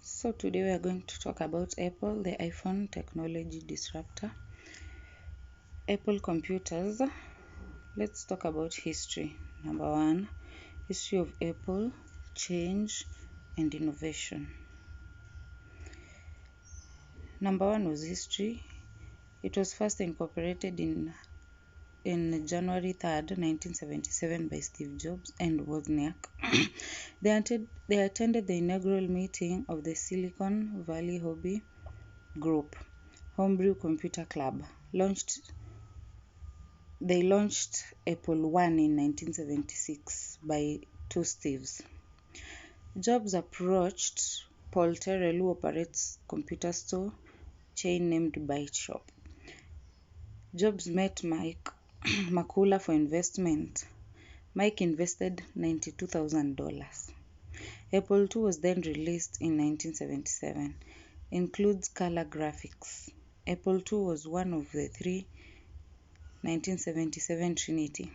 So today we are going to talk about Apple, the iPhone technology disruptor. Apple computers. Let's talk about history. Number one, history of Apple, change and innovation. Number one was history. It was first incorporated in January 3rd, 1977 by Steve Jobs and Wozniak. They attended the inaugural meeting of the Silicon Valley Hobby Group Homebrew Computer Club. They launched Apple I in 1976 by two Steves. Jobs approached Paul Terrell, who operates computer store chain named ByteShop. Jobs met Mike Makula for investment. Mike invested $92,000. Apple II was then released in 1977. Includes color graphics. Apple II was one of the three 1977 Trinity.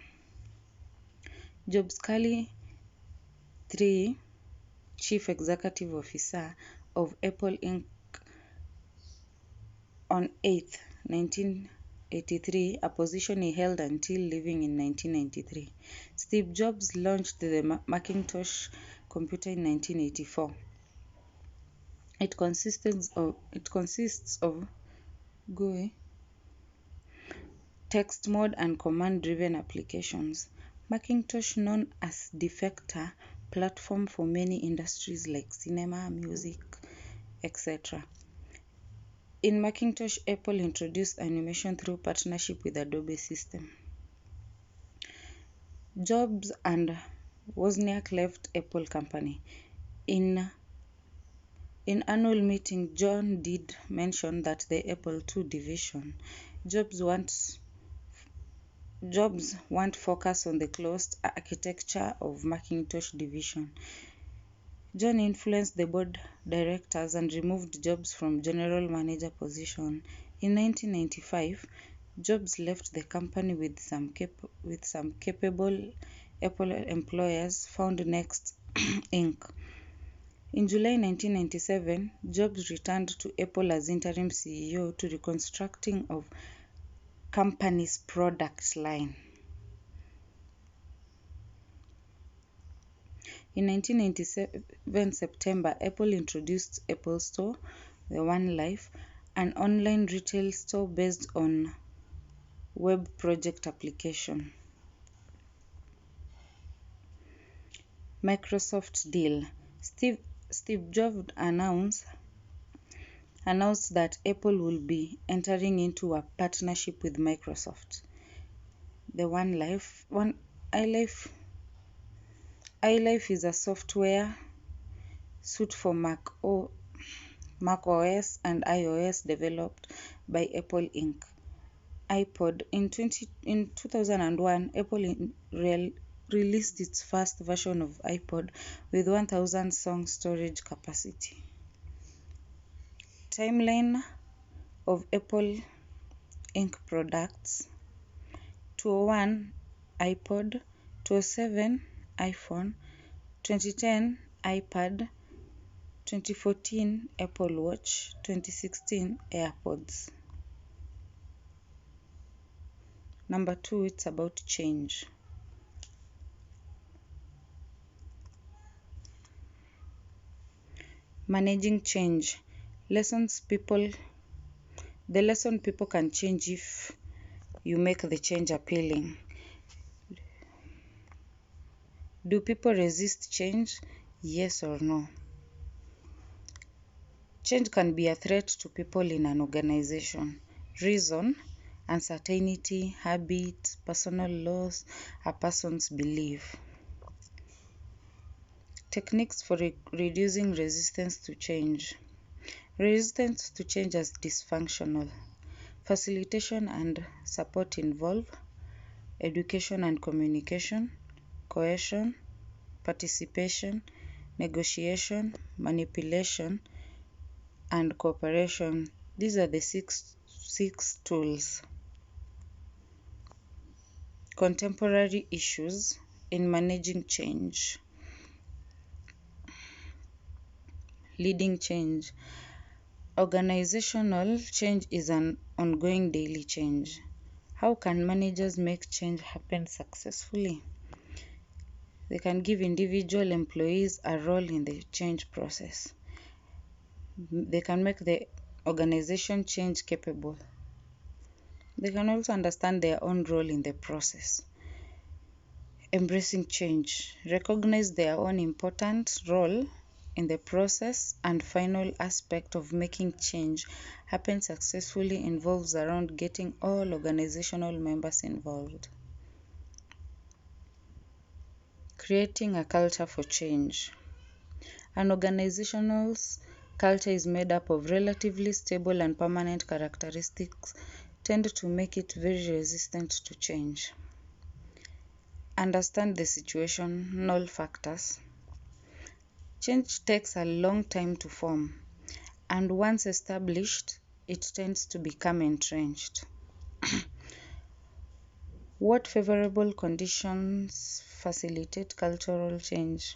Jobs Curley III, Chief Executive Officer of Apple Inc. on 8th, 1983, a position he held until leaving in 1993. Steve Jobs launched the Macintosh computer in 1984. It consists of GUI, text mode and command-driven applications. Macintosh, known as Defector, platform for many industries like cinema, music, etc. In Macintosh, Apple introduced animation through partnership with Adobe System. Jobs and Wozniak left Apple company. In annual meeting, John did mention that the Apple II division, Jobs want focus on the closed architecture of Macintosh division. John influenced the board directors and removed Jobs from general manager position. In 1995, Jobs left the company with some capable Apple employees, found Next Inc. In July 1997, Jobs returned to Apple as interim CEO to reconstructing of company's product line. In 1997 September, Apple introduced Apple Store, the One Life, an online retail store based on web project application. Microsoft deal. Steve Jobs announced that Apple will be entering into a partnership with Microsoft. The iLife is a software suite for Mac OS and iOS developed by Apple Inc. iPod. In 2001, Apple released its first version of iPod with 1,000 song storage capacity. Timeline of Apple Inc. products: 2001 iPod, 2007 iPhone, 2010 iPad, 2014 Apple Watch, 2016 AirPods. Number 2, it's about change. Managing change. The lesson people can change if you make the change appealing. Do people resist change? Yes or no? Change can be a threat to people in an organization. Reason: uncertainty, habit, personal loss, a person's belief. Techniques for reducing resistance to change. Resistance to change is dysfunctional. Facilitation and support involve education and communication, coercion, participation, negotiation, manipulation, and cooperation. These are the six tools. Contemporary issues in managing change. leading change. Organizational change is an ongoing daily change. How can managers make change happen successfully? They can give individual employees a role in the change process. They can make the organization change capable. They can also understand their own role in the process. Embracing change, recognize their own important role in the process, and final aspect of making change happen successfully involves around getting all organizational members involved. Creating a culture for change. An organization's culture is made up of relatively stable and permanent characteristics tend to make it very resistant to change. Understand the situational factors. Change takes a long time to form, and once established, it tends to become entrenched. What favorable conditions facilitate cultural change?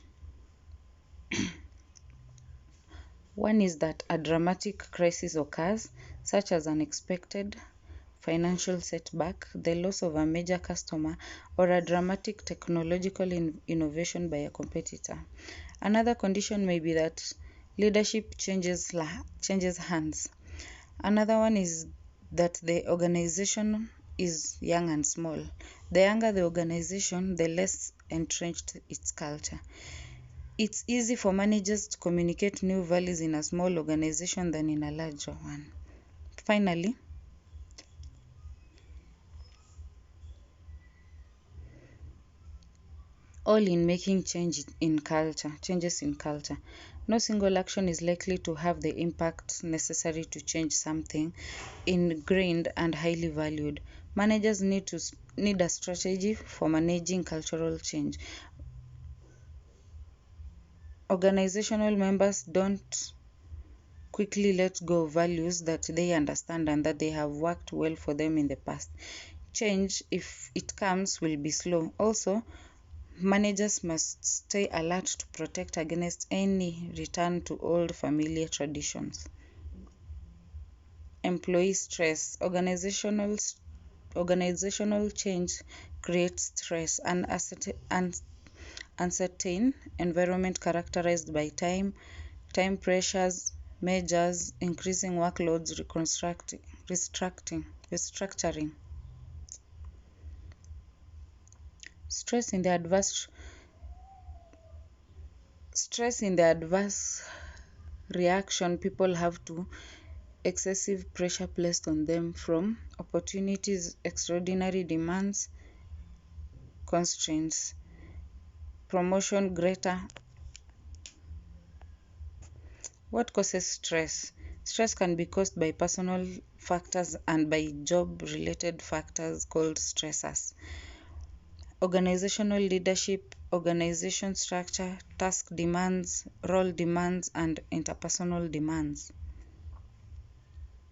One is that a dramatic crisis occurs, such as an unexpected financial setback, the loss of a major customer, or a dramatic technological innovation by a competitor. Another condition may be that leadership changes hands. Another one is that the organization is young and small. The younger the organization, the less entrenched its culture. It's easy for managers to communicate new values in a small organization than in a larger one. Finally, all in making changes in culture. No single action is likely to have the impact necessary to change something ingrained and highly valued. Managers need a strategy for managing cultural change. Organizational members don't quickly let go of values that they understand and that they have worked well for them in the past. Change, if it comes, will be slow. Also, managers must stay alert to protect against any return to old familiar traditions. Employee stress. Organizational change creates stress and uncertain environment characterized by time pressures, measures, increasing workloads, restructuring. Stress in the adverse reaction people have to excessive pressure placed on them from opportunities, extraordinary demands, constraints, promotion, greater. What causes stress? Stress can be caused by personal factors and by job-related factors called stressors. Organizational leadership, organization structure, task demands, role demands, and interpersonal demands.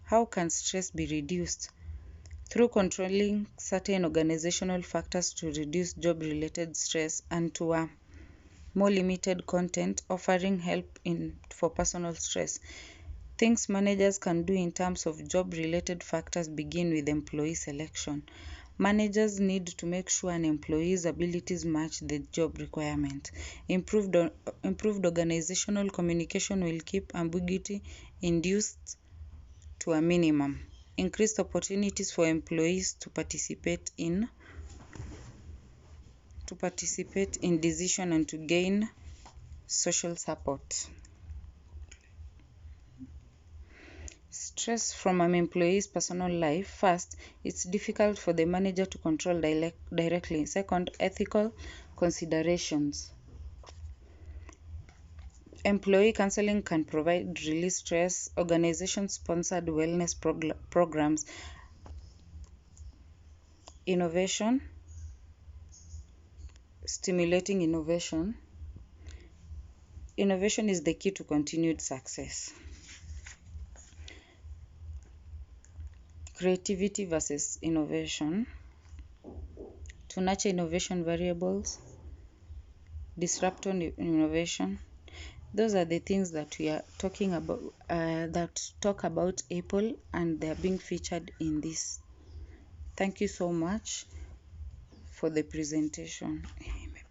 How can stress be reduced? Through controlling certain organizational factors to reduce job-related stress and to a more limited content, offering help for personal stress. Things managers can do in terms of job-related factors begin with employee selection. Managers need to make sure an employee's abilities match the job requirement. Improved organizational communication will keep ambiguity induced to a minimum. Increased opportunities for employees to participate in decision and to gain social support. Stress from an employee's personal life. First, it's difficult for the manager to control directly. Second, ethical considerations. Employee counseling can provide release stress. Organization-sponsored wellness programs. Innovation. Stimulating innovation. Innovation is the key to continued success. Creativity versus innovation. To nurture innovation variables. Disrupt innovation. those are the things that we are talking about, that talk about Apple, and they are being featured in this. Thank you so much for the presentation.